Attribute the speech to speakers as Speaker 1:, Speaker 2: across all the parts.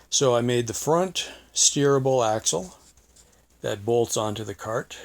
Speaker 1: So I made the front steerable axle that bolts onto the cart.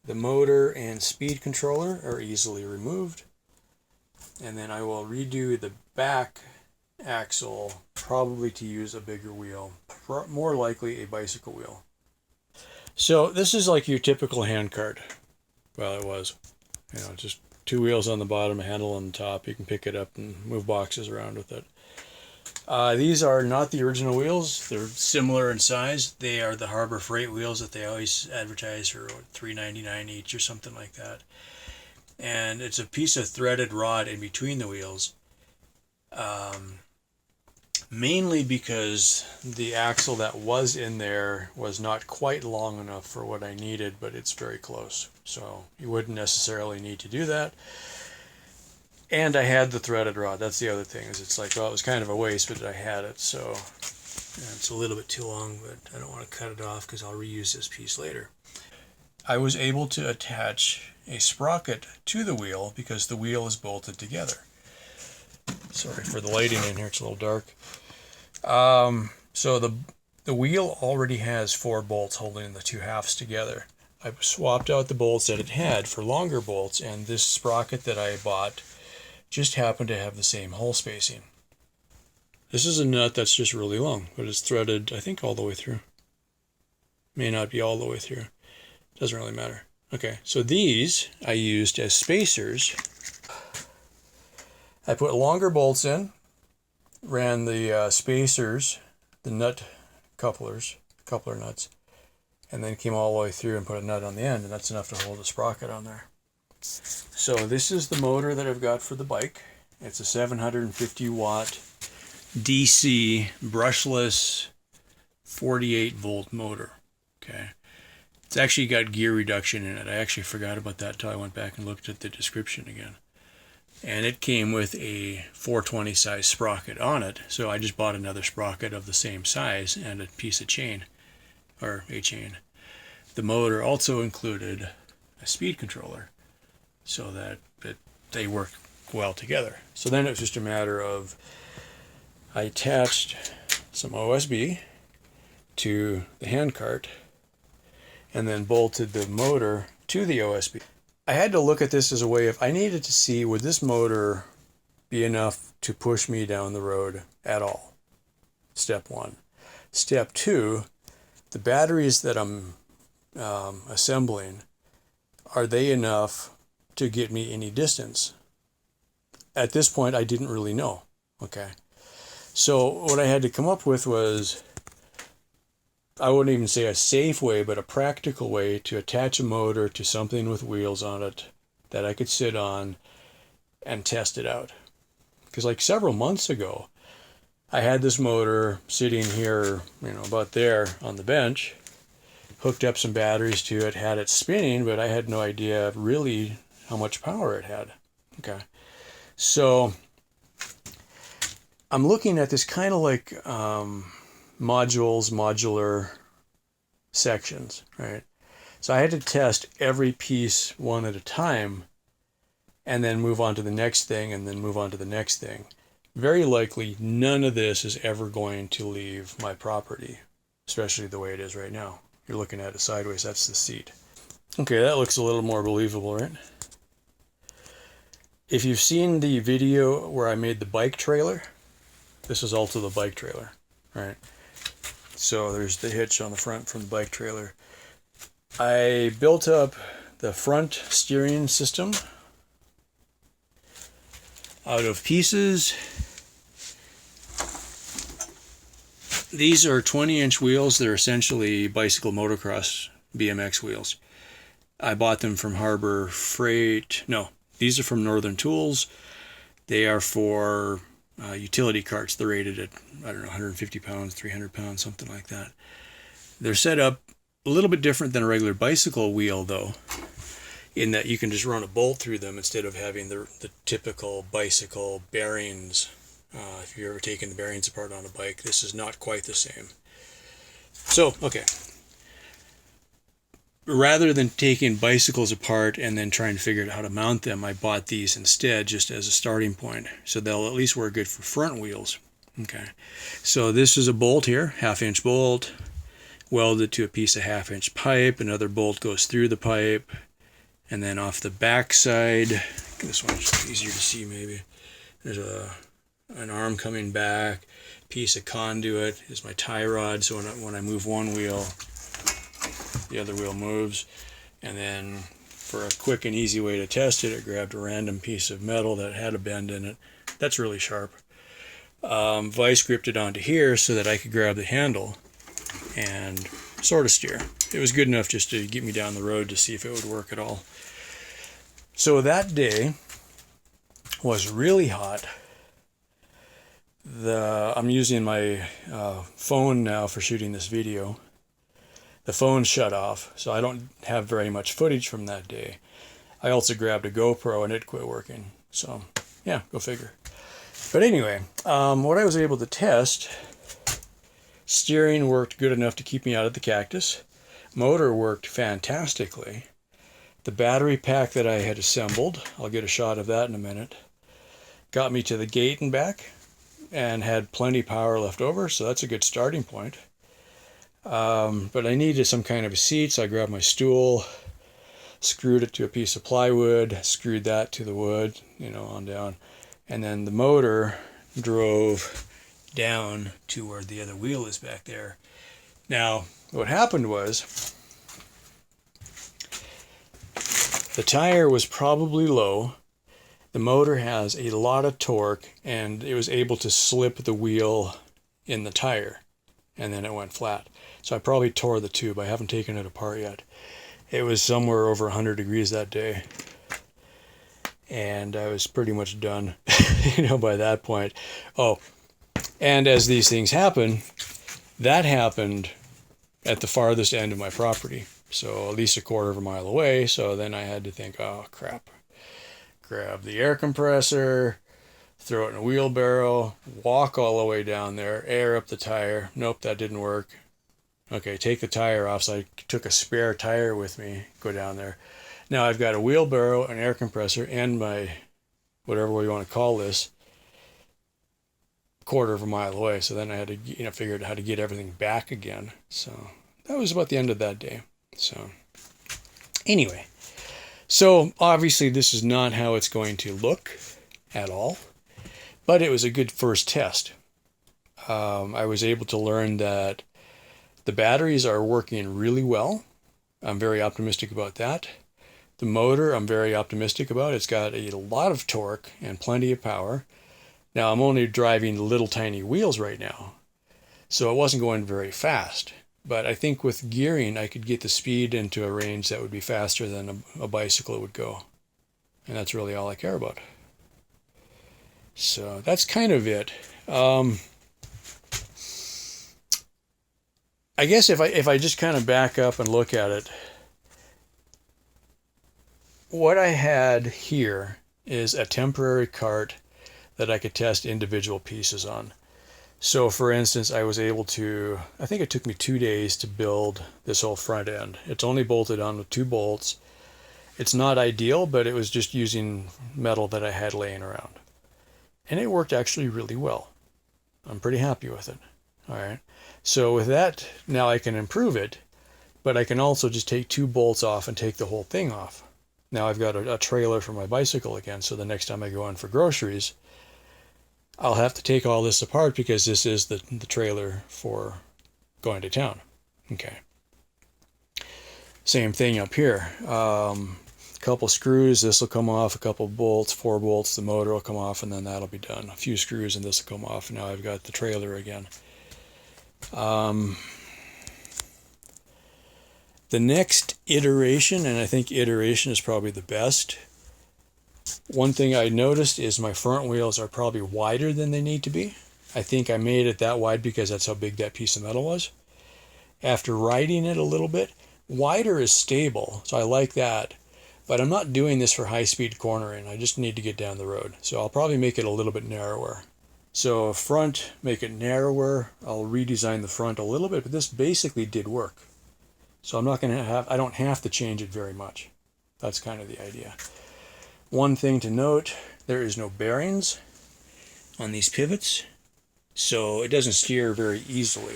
Speaker 1: The motor and speed controller are easily removed. And then I will redo the back axle, probably to use a bigger wheel, more likely a bicycle wheel. So this is like your typical hand cart. Well, it was, just two wheels on the bottom, a handle on the top. You can pick it up and move boxes around with it. These are not the original wheels. They're similar in size. They are the Harbor Freight wheels that they always advertise for $3.99 each or something like that. And it's a piece of threaded rod in between the wheels. Mainly because the axle that was in there was not quite long enough for what I needed, but it's very close. So you wouldn't necessarily need to do that. And I had the threaded rod. That's the other thing, is it's like, well, it was kind of a waste, but I had it. So it's a little bit too long, but I don't want to cut it off because I'll reuse this piece later. I was able to attach a sprocket to the wheel because the wheel is bolted together. Sorry for the lighting in here, it's a little dark. So the wheel already has 4 bolts holding the two halves together. I swapped out the bolts that it had for longer bolts, and this sprocket that I bought just happened to have the same hole spacing. This is a nut that's just really long, but it's threaded, I think, all the way through. May not be all the way through. Doesn't really matter. Okay, so these I used as spacers. I put longer bolts in, ran the spacers, the nut coupler nuts, and then came all the way through and put a nut on the end, and that's enough to hold the sprocket on there. So this is the motor that I've got for the bike. It's a 750 watt DC brushless 48 volt motor. Okay. It's actually got gear reduction in it. I actually forgot about that until I went back and looked at the description again. And it came with a 420 size sprocket on it, so I just bought another sprocket of the same size and a piece of chain, or a chain. The motor also included a speed controller, so that they work well together. So then it was just a matter of, I attached some OSB to the handcart and then bolted the motor to the OSB. I had to look at this as a way of, I needed to see, would this motor be enough to push me down the road at all? Step 1. Step 2, the batteries that I'm assembling, are they enough to get me any distance? At this point, I didn't really know. Okay. So what I had to come up with was, I wouldn't even say a safe way, but a practical way to attach a motor to something with wheels on it that I could sit on and test it out. Because like several months ago, I had this motor sitting here, about there on the bench, hooked up some batteries to it, had it spinning, but I had no idea really how much power it had. Okay. So I'm looking at this kind of like modular sections, right? So I had to test every piece one at a time and then move on to the next thing and then move on to the next thing. Very likely none of this is ever going to leave my property, especially the way it is right now. You're looking at it sideways, that's the seat. Okay, that looks a little more believable, right? If you've seen the video where I made the bike trailer, this is also the bike trailer, right? So there's the hitch on the front from the bike trailer. I built up the front steering system out of pieces. These are 20-inch wheels. They're essentially bicycle motocross BMX wheels. I bought them from Harbor Freight. No, these are from Northern Tools. They are for utility carts. They're rated at, 150 pounds, 300 pounds, something like that. They're set up a little bit different than a regular bicycle wheel, though, in that you can just run a bolt through them instead of having the typical bicycle bearings. If you've ever taken the bearings apart on a bike, this is not quite the same. So, okay. Rather than taking bicycles apart and then trying to figure out how to mount them, I bought these instead just as a starting point. So they'll at least work good for front wheels. Okay, so this is a bolt here, 1/2-inch bolt, welded to a piece of 1/2-inch pipe. Another bolt goes through the pipe, and then off the back side, this one's easier to see maybe, there's an arm coming back, piece of conduit is my tie rod, so when I move one wheel, the other wheel moves. And then for a quick and easy way to test it, I grabbed a random piece of metal that had a bend in it. That's really sharp. Vice gripped it onto here so that I could grab the handle and sort of steer. It was good enough just to get me down the road to see if it would work at all. So that day was really hot. I'm using my phone now for shooting this video. The phone shut off, so I don't have very much footage from that day. I also grabbed a GoPro and it quit working. So yeah, go figure. But anyway, what I was able to test, steering worked good enough to keep me out of the cactus. Motor worked fantastically. The battery pack that I had assembled, I'll get a shot of that in a minute, got me to the gate and back and had plenty power left over, so that's a good starting point. But I needed some kind of a seat, so I grabbed my stool, screwed it to a piece of plywood, screwed that to the wood, on down. And then the motor drove down to where the other wheel is back there. Now, what happened was, the tire was probably low. The motor has a lot of torque, and it was able to slip the wheel in the tire, and then it went flat. So I probably tore the tube. I haven't taken it apart yet. It was somewhere over 100 degrees that day, and I was pretty much done, by that point. Oh, and as these things happen, that happened at the farthest end of my property, so at least a quarter of a mile away. So then I had to think, oh crap, grab the air compressor, throw it in a wheelbarrow, walk all the way down there, air up the tire. Nope, that didn't work. Okay, take the tire off. So I took a spare tire with me, go down there. Now I've got a wheelbarrow, an air compressor, and my, whatever we want to call this, quarter of a mile away. So then I had to, figure out how to get everything back again. So that was about the end of that day. So anyway, so obviously this is not how it's going to look at all, but it was a good first test. I was able to learn that the batteries are working really well. I'm very optimistic about that. The motor, I'm very optimistic about. It's got a lot of torque and plenty of power. Now, I'm only driving little tiny wheels right now, so it wasn't going very fast. But I think with gearing, I could get the speed into a range that would be faster than a bicycle would go. And that's really all I care about. So that's kind of it. I guess if I just kind of back up and look at it, what I had here is a temporary cart that I could test individual pieces on. So for instance, I was able to, I think it took me 2 days to build this whole front end. It's only bolted on with 2 bolts. It's not ideal, but it was just using metal that I had laying around. And it worked actually really well. I'm pretty happy with it. All right. So with that, now I can improve it, but I can also just take 2 bolts off and take the whole thing off. Now I've got a trailer for my bicycle again, so the next time I go in for groceries, I'll have to take all this apart because this is the trailer for going to town. Okay. Same thing up here. Couple screws, this will come off, a couple bolts, 4 bolts, the motor will come off, and then that'll be done. A few screws and this will come off, and now I've got the trailer again. The next iteration, and I think iteration is probably the best, one thing I noticed is my front wheels are probably wider than they need to be. I think I made it that wide because that's how big that piece of metal was. After riding it a little bit, wider is stable, so I like that. But I'm not doing this for high-speed cornering. I just need to get down the road. So I'll probably make it a little bit narrower. So front, make it narrower. I'll redesign the front a little bit, but this basically did work. So I'm not going to have, I don't have to change it very much. That's kind of the idea. One thing to note, there is no bearings on these pivots. so it doesn't steer very easily.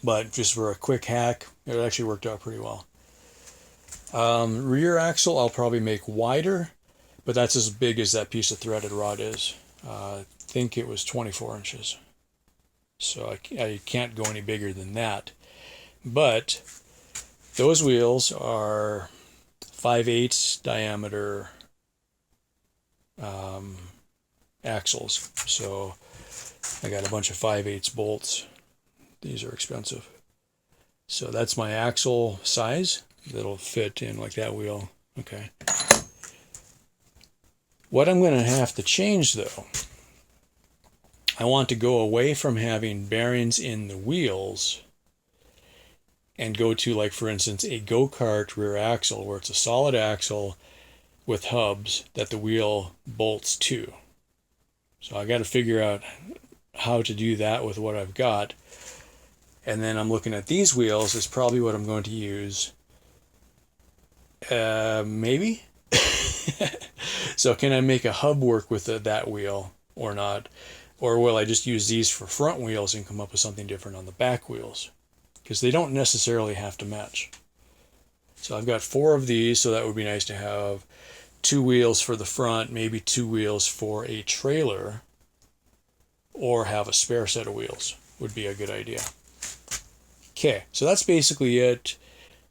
Speaker 1: But just for a quick hack, it actually worked out pretty well. Rear axle I'll probably make wider, but that's as big as that piece of threaded rod is. I think it was 24 inches. So I can't go any bigger than that. But those wheels are 5/8 diameter axles. So I got a bunch of 5/8 bolts. These are expensive. So that's my axle size. That'll fit in like that wheel. Okay. What I'm going to have to change though, I want to go away from having bearings in the wheels and go to, like, for instance, a go-kart rear axle where it's a solid axle with hubs that the wheel bolts to. So I got to figure out how to do that with what I've got. And then I'm looking at these wheels is probably what I'm going to use. Maybe. So can I make a hub work with that wheel or not? Or will I just use these for front wheels and come up with something different on the back wheels? Because they don't necessarily have to match. So I've got 4 of these, so that would be nice to have 2 wheels for the front, maybe 2 wheels for a trailer, or have a spare set of wheels would be a good idea. Okay, so that's basically it.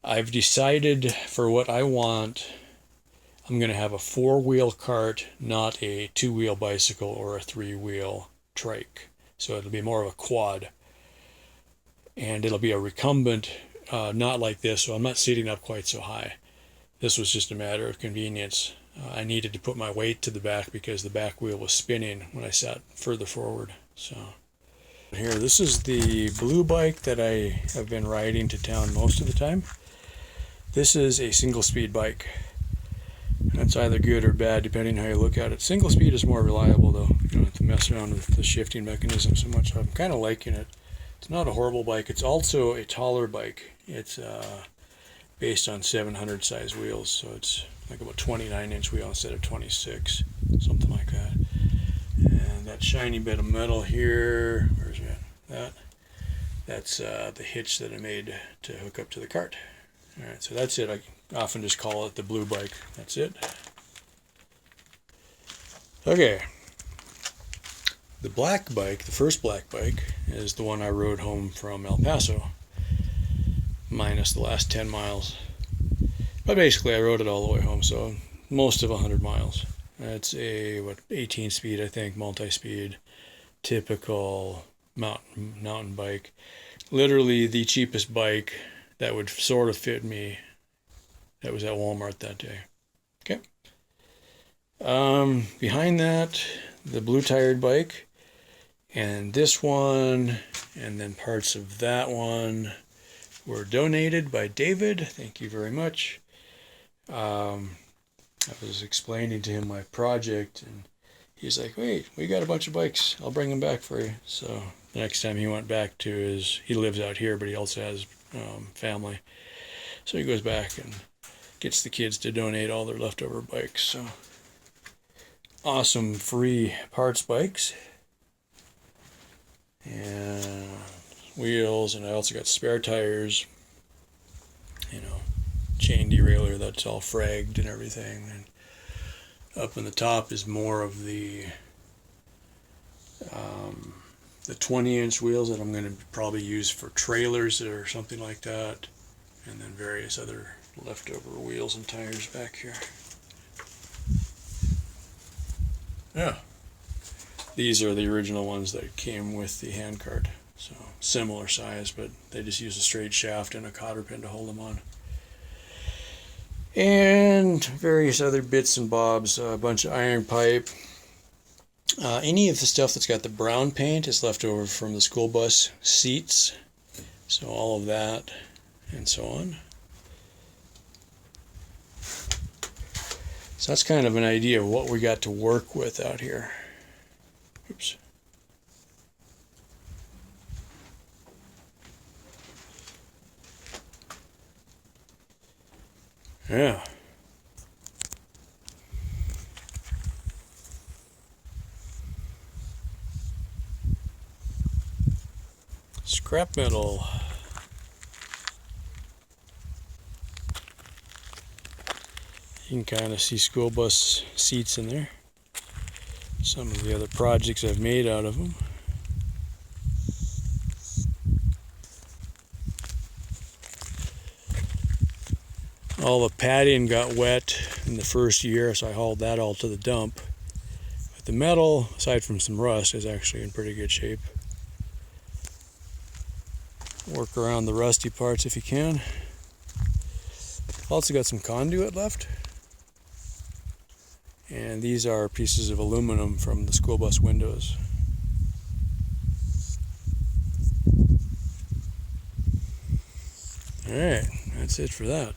Speaker 1: I've decided for what I want, I'm going to have a 4-wheel cart, not a 2-wheel bicycle or a 3-wheel trike. So it'll be more of a quad. And it'll be a recumbent, not like this, so I'm not sitting up quite so high. This was just a matter of convenience. I needed to put my weight to the back because the back wheel was spinning when I sat further forward. So here, this is the blue bike that I have been riding to town most of the time. This is a single speed bike. That's either good or bad depending how you look at it. Single speed is more reliable though. You don't have to mess around with the shifting mechanism so much. I'm kind of liking it. It's not a horrible bike. It's also a taller bike. It's based on 700 size wheels, so it's like about 29-inch wheel instead of 26, something like that. And that shiny bit of metal here, where's that? That's the hitch that I made to hook up to the cart. All right, so that's it. I often just call it the blue bike. That's it. Okay. The black bike, the first black bike, is the one I rode home from El Paso, minus the last 10 miles. But basically I rode it all the way home, so most of 100 miles. It's a 18 speed, I think, multi-speed, typical mountain bike. Literally the cheapest bike that would sort of fit me that was at Walmart that day. Okay. Behind that, the blue tired bike, and this one, and then parts of that one were donated by David. Thank you very much. I was explaining to him my project, and he's like, wait, we got a bunch of bikes. I'll bring them back for you. So the next time he went back to he lives out here, but he also has family. So he goes back and gets the kids to donate all their leftover bikes. So awesome free parts bikes. And wheels, and I also got spare tires, chain derailleur that's all fragged and everything. And up in the top is more of the 20-inch wheels that I'm going to probably use for trailers or something like that, and then various other leftover wheels and tires back here. Yeah, these are the original ones that came with the handcart, so similar size, but they just use a straight shaft and a cotter pin to hold them on. And various other bits and bobs, a bunch of iron pipe. Any of the stuff that's got the brown paint is left over from the school bus seats, so all of that and so on. So that's kind of an idea of what we got to work with out here. Oops. Yeah. Scrap metal. You can kind of see school bus seats in there. Some of the other projects I've made out of them. All the padding got wet in the first year, so I hauled that all to the dump. But the metal, aside from some rust, is actually in pretty good shape. Work around the rusty parts if you can. Also got some conduit left. And these are pieces of aluminum from the school bus windows. Alright, that's it for that.